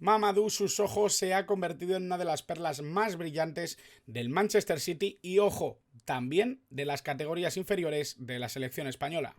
Mamadou Sissoko se ha convertido en una de las perlas más brillantes del Manchester City y, ojo, también de las categorías inferiores de la selección española.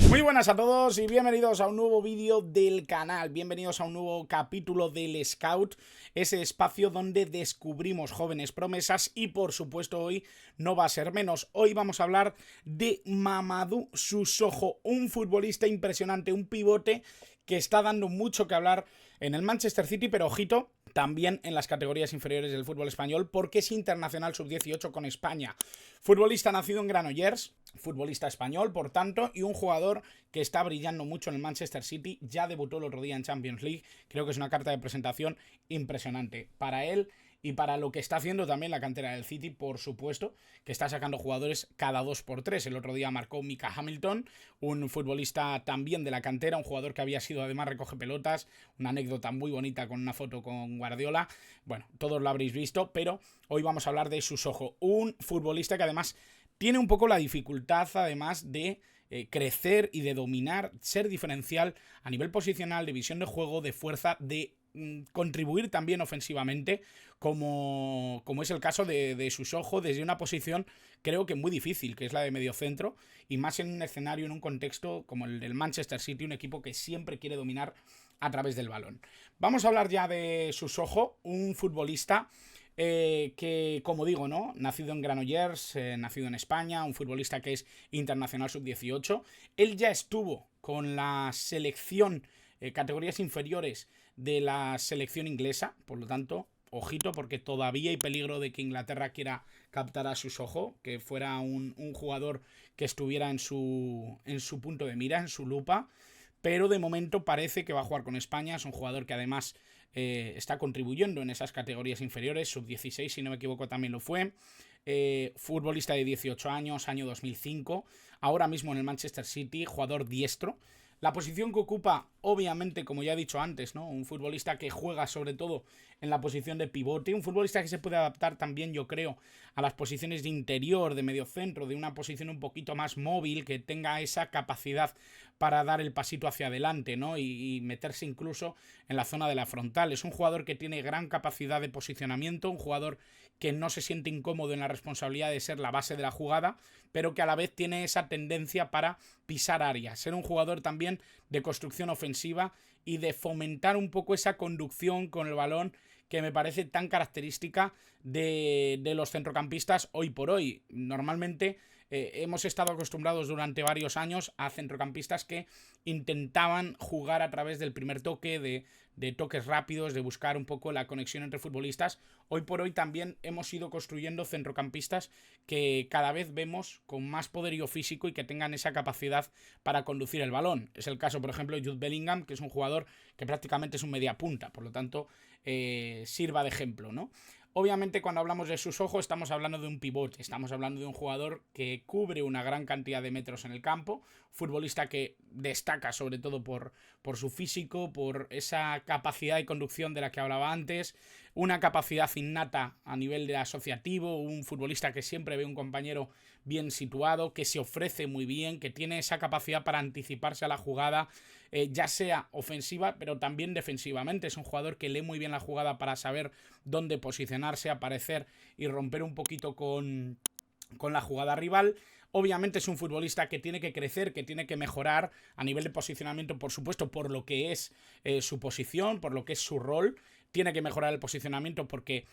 Muy buenas a todos y bienvenidos a un nuevo vídeo del canal, bienvenidos a un nuevo capítulo del Scout, ese espacio donde descubrimos jóvenes promesas y por supuesto hoy no va a ser menos. Hoy vamos a hablar de Mamadou Sissoko, un futbolista impresionante, un pivote que está dando mucho que hablar en el Manchester City, pero ojito, también en las categorías inferiores del fútbol español, porque es internacional sub-18 con España. Futbolista nacido en Granollers, futbolista español, por tanto, y un jugador que está brillando mucho en el Manchester City. Ya debutó el otro día en Champions League. Creo que es una carta de presentación impresionante para él y para lo que está haciendo también la cantera del City, por supuesto, que está sacando jugadores cada 2x3. El otro día marcó Mika Hamilton, un futbolista también de la cantera, un jugador que había sido además recoge pelotas, una anécdota muy bonita con una foto con Guardiola. Bueno, todos lo habréis visto, pero hoy vamos a hablar de Sissoko, un futbolista que además tiene un poco la dificultad, además de crecer y de dominar, ser diferencial a nivel posicional, de visión de juego, de fuerza, de contribuir también ofensivamente, como es el caso de Sissoko, desde una posición creo que muy difícil, que es la de mediocentro, y más en un escenario, en un contexto como el del Manchester City, un equipo que siempre quiere dominar a través del balón. Vamos a hablar ya de Sissoko, un futbolista que, como digo, ¿no? Nacido en Granollers, nacido en España, un futbolista que es internacional sub-18. Él ya estuvo con la selección, categorías inferiores de la selección inglesa, por lo tanto, ojito, porque todavía hay peligro de que Inglaterra quiera captar a Sissoko, que fuera un jugador que estuviera en su punto de mira, en su lupa. Pero de momento parece que va a jugar con España. Es un jugador que además está contribuyendo en esas categorías inferiores, sub-16 si no me equivoco también lo fue. Futbolista de 18 años, año 2005, ahora mismo en el Manchester City, jugador diestro. La posición que ocupa, obviamente, como ya he dicho antes, ¿no? Un futbolista que juega sobre todo en la posición de pivote, un futbolista que se puede adaptar también, yo creo, a las posiciones de interior, de mediocentro, de una posición un poquito más móvil, que tenga esa capacidad para dar el pasito hacia adelante, ¿no? Y meterse incluso en la zona de la frontal. Es un jugador que tiene gran capacidad de posicionamiento, un jugador que no se siente incómodo en la responsabilidad de ser la base de la jugada, pero que a la vez tiene esa tendencia para pisar áreas, ser un jugador también de construcción ofensiva y de fomentar un poco esa conducción con el balón que me parece tan característica de los centrocampistas hoy por hoy. Normalmente hemos estado acostumbrados durante varios años a centrocampistas que intentaban jugar a través del primer toque, de toques rápidos, de buscar un poco la conexión entre futbolistas. Hoy por hoy también hemos ido construyendo centrocampistas que cada vez vemos con más poderío físico y que tengan esa capacidad para conducir el balón. Es el caso, por ejemplo, de Jude Bellingham, que es un jugador que prácticamente es un mediapunta, por lo tanto sirva de ejemplo, ¿no? Obviamente cuando hablamos de Sissoko estamos hablando de un pivote, estamos hablando de un jugador que cubre una gran cantidad de metros en el campo, futbolista que destaca sobre todo por su físico, por esa capacidad de conducción de la que hablaba antes, una capacidad innata a nivel de asociativo, un futbolista que siempre ve un compañero bien situado, que se ofrece muy bien, que tiene esa capacidad para anticiparse a la jugada, ya sea ofensiva pero también defensivamente. Es un jugador que lee muy bien la jugada para saber dónde posicionarse, aparecer y romper un poquito con la jugada rival. Obviamente es un futbolista que tiene que crecer, que tiene que mejorar a nivel de posicionamiento, por supuesto, por lo que es su posición, por lo que es su rol. Tiene que mejorar el posicionamiento porque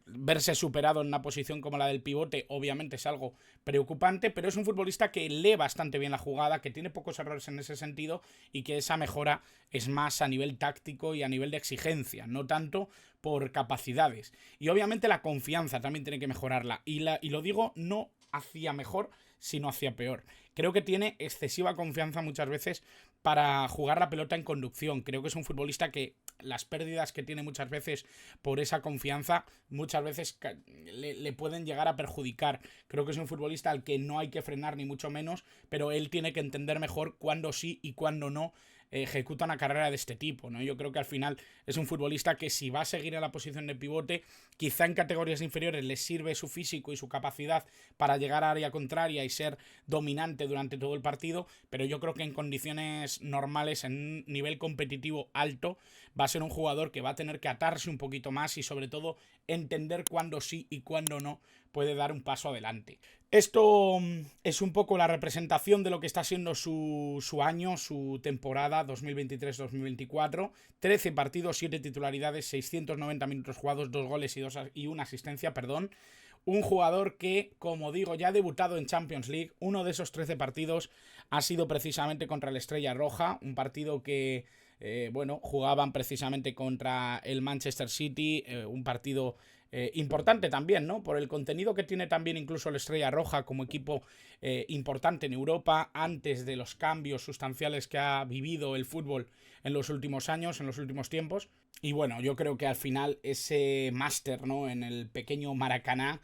verse superado en una posición como la del pivote obviamente es algo preocupante, pero es un futbolista que lee bastante bien la jugada, que tiene pocos errores en ese sentido y que esa mejora es más a nivel táctico y a nivel de exigencia, no tanto por capacidades. Y obviamente la confianza también tiene que mejorarla, y lo digo no hacia mejor, sino hacia peor. Creo que tiene excesiva confianza muchas veces para jugar la pelota en conducción. Creo que es un futbolista que las pérdidas que tiene muchas veces por esa confianza muchas veces le pueden llegar a perjudicar. Creo que es un futbolista al que no hay que frenar ni mucho menos, pero él tiene que entender mejor cuándo sí y cuándo no ejecuta una carrera de este tipo, ¿no? Yo creo que al final es un futbolista que si va a seguir en la posición de pivote, quizá en categorías inferiores le sirve su físico y su capacidad para llegar a área contraria y ser dominante durante todo el partido, pero yo creo que en condiciones normales, en un nivel competitivo alto, va a ser un jugador que va a tener que atarse un poquito más y sobre todo entender cuándo sí y cuándo no puede dar un paso adelante. Esto es un poco la representación de lo que está siendo su año, su temporada 2023-2024. 13 partidos, 7 titularidades, 690 minutos jugados, 2 goles y una asistencia, perdón. Un jugador que, como digo, ya ha debutado en Champions League. Uno de esos 13 partidos ha sido precisamente contra el Estrella Roja, un partido que jugaban precisamente contra el Manchester City, un partido importante también, ¿no? Por el contenido que tiene también incluso el Estrella Roja como equipo importante en Europa, antes de los cambios sustanciales que ha vivido el fútbol en los últimos años, en los últimos tiempos. Y bueno, yo creo que al final ese máster, ¿no?, en el pequeño Maracaná,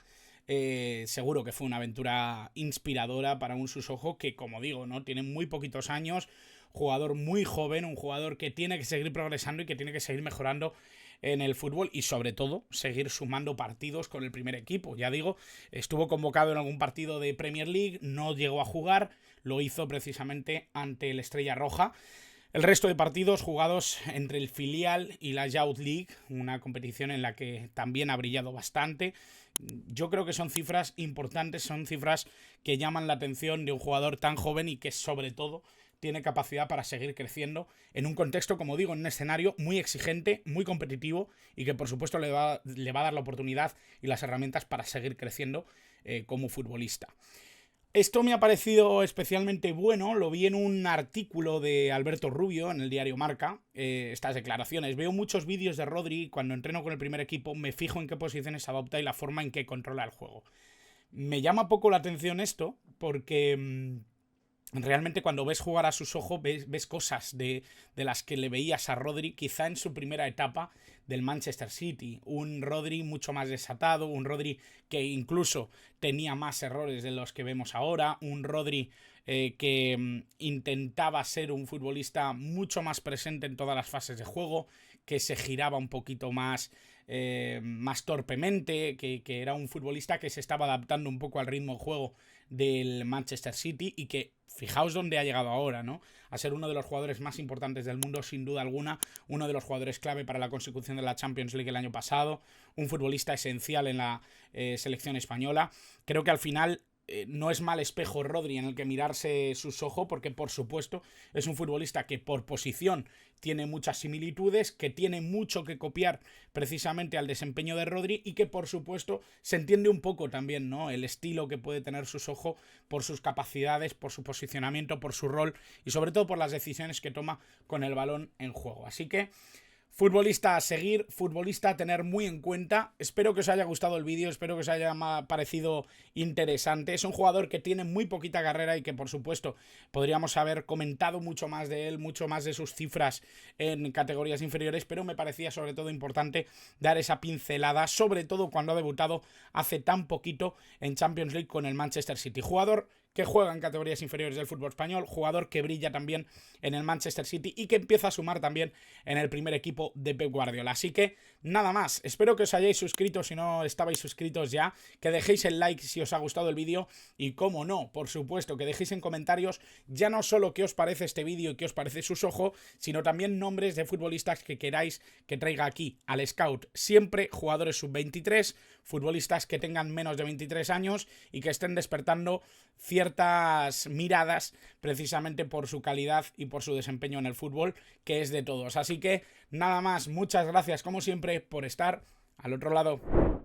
seguro que fue una aventura inspiradora para un Sissoko que, como digo, ¿no?, tiene muy poquitos años, jugador muy joven, un jugador que tiene que seguir progresando y que tiene que seguir mejorando en el fútbol y sobre todo seguir sumando partidos con el primer equipo. Ya digo, estuvo convocado en algún partido de Premier League, no llegó a jugar, lo hizo precisamente ante el Estrella Roja. El resto de partidos jugados entre el filial y la Youth League, una competición en la que también ha brillado bastante. Yo creo que son cifras importantes, son cifras que llaman la atención de un jugador tan joven y que sobre todo tiene capacidad para seguir creciendo en un contexto, como digo, en un escenario muy exigente, muy competitivo y que por supuesto le va a dar la oportunidad y las herramientas para seguir creciendo como futbolista. Esto me ha parecido especialmente bueno, lo vi en un artículo de Alberto Rubio en el diario Marca, estas declaraciones. Veo muchos vídeos de Rodri, cuando entreno con el primer equipo me fijo en qué posiciones adopta y la forma en que controla el juego. Me llama poco la atención esto porque realmente cuando ves jugar a Sissoko ves cosas de las que le veías a Rodri quizá en su primera etapa del Manchester City. Un Rodri mucho más desatado, un Rodri que incluso tenía más errores de los que vemos ahora, un Rodri que intentaba ser un futbolista mucho más presente en todas las fases de juego, que se giraba un poquito más torpemente, que era un futbolista que se estaba adaptando un poco al ritmo de juego del Manchester City y que fijaos dónde ha llegado ahora, ¿no? A ser uno de los jugadores más importantes del mundo, sin duda alguna, uno de los jugadores clave para la consecución de la Champions League el año pasado, un futbolista esencial en la selección española. Creo que al final no es mal espejo Rodri en el que mirarse Sissoko, porque por supuesto es un futbolista que por posición tiene muchas similitudes, que tiene mucho que copiar precisamente al desempeño de Rodri y que por supuesto se entiende un poco también, ¿no?, el estilo que puede tener Sissoko por sus capacidades, por su posicionamiento, por su rol y sobre todo por las decisiones que toma con el balón en juego. Así que futbolista a seguir, futbolista a tener muy en cuenta. Espero que os haya gustado el vídeo, espero que os haya parecido interesante. Es un jugador que tiene muy poquita carrera y que por supuesto podríamos haber comentado mucho más de él, mucho más de sus cifras en categorías inferiores, pero me parecía sobre todo importante dar esa pincelada, sobre todo cuando ha debutado hace tan poquito en Champions League con el Manchester City. Jugador que juega en categorías inferiores del fútbol español, jugador que brilla también en el Manchester City y que empieza a sumar también en el primer equipo de Pep Guardiola. Así que nada más, espero que os hayáis suscrito si no estabais suscritos ya, que dejéis el like si os ha gustado el vídeo y, como no, por supuesto, que dejéis en comentarios ya no solo qué os parece este vídeo y qué os parece Sissoko, sino también nombres de futbolistas que queráis que traiga aquí al Scout. Siempre jugadores sub-23, futbolistas que tengan menos de 23 años y que estén despertando ciertas miradas precisamente por su calidad y por su desempeño en el fútbol, que es de todos. Así que nada más, muchas gracias como siempre por estar al otro lado.